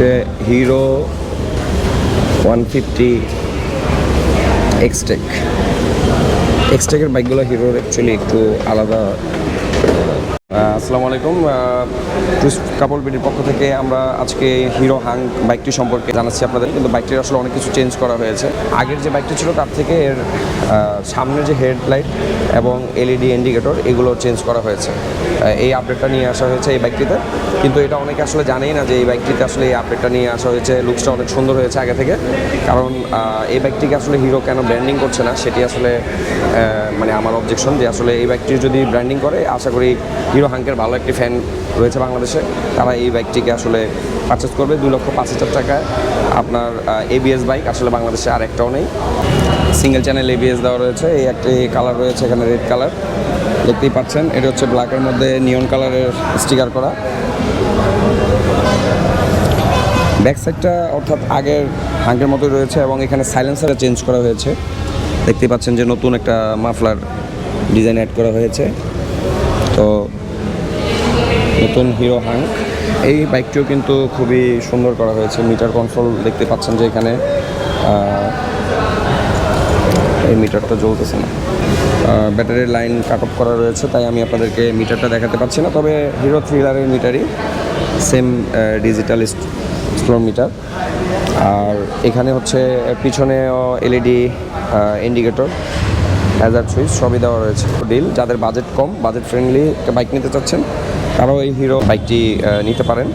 হচ্ছে hero 150 Xtec. এক্সটেকের বাইকগুলো হিরোর অ্যাকচুয়ালি একটু আলাদা। আসসালামু আলাইকুম, কাপল বিডির পক্ষ থেকে আমরা আজকে হিরো হাং বাইকটি সম্পর্কে জানাচ্ছি আপনাদের। কিন্তু বাইকটির আসলে অনেক কিছু চেঞ্জ করা হয়েছে। আগের যে বাইকটি ছিল তার থেকে এর সামনের যে হেডলাইট এবং এলইডি ইন্ডিকেটর এগুলো চেঞ্জ করা হয়েছে। এই আপডেটটা নিয়ে আসা হয়েছে এই বাইকটিতে। কিন্তু এটা অনেকে আসলে জানেই না যে এই বাইকটিতে আসলে এই আপডেটটা নিয়ে আসা হয়েছে। লুকসটা অনেক সুন্দর হয়েছে আগে থেকে। কারণ এই বাইকটিকে আসলে হিরো কেন ব্র্যান্ডিং করছে না সেটি আসলে মানে আমার অবজেকশন, যে আসলে এই বাইকটি যদি ব্র্যান্ডিং করে আশা করি হিরো হাঙ্কের ভালো একটি ফ্যান রয়েছে বাংলাদেশে, তারা এই বাইকটিকে আসলে পারচেস করবে 2,05,000 টাকায়। আপনার এবিএস বাইক আসলে বাংলাদেশে আর একটাও নেই। সিঙ্গেল চ্যানেল এবিএস দেওয়া রয়েছে। এই একটি কালার রয়েছে এখানে, রেড কালার দেখতেই পাচ্ছেন। এটা হচ্ছে ব্ল্যাকের মধ্যে নিয়ন কালারের স্টিকার করা। ব্যাক সাইডটা অর্থাৎ আগের হাঙ্কের মতোই রয়েছে এবং এখানে সাইলেন্সারটা চেঞ্জ করা হয়েছে। দেখতেই পাচ্ছেন যে নতুন একটা মাফলার ডিজাইন অ্যাড করা হয়েছে। তো নতুন হিরো হাঙ্ক এই বাইকটিও কিন্তু খুবই সুন্দর করা হয়েছে। মিটার কন্ট্রোল দেখতে পাচ্ছেন যে এখানে এই মিটারটা জ্বলতেছে না, ব্যাটারির লাইন কাট অফ করা রয়েছে, তাই আমি আপনাদেরকে মিটারটা দেখাতে পারছি না। তবে হিরো থ্রিলারের মিটারই সেম ডিজিটাল স্টোর মিটার। আর এখানে হচ্ছে পিছনেও এলইডি ইন্ডিকেটর, হ্যাজার্ড সুইচ সবই দেওয়া রয়েছে। ডিল যাদের বাজেট কম, বাজেট ফ্রেন্ডলি বাইক নিতে চাচ্ছেন তারাও এই হিরো বাইকটি নিতে পারেন।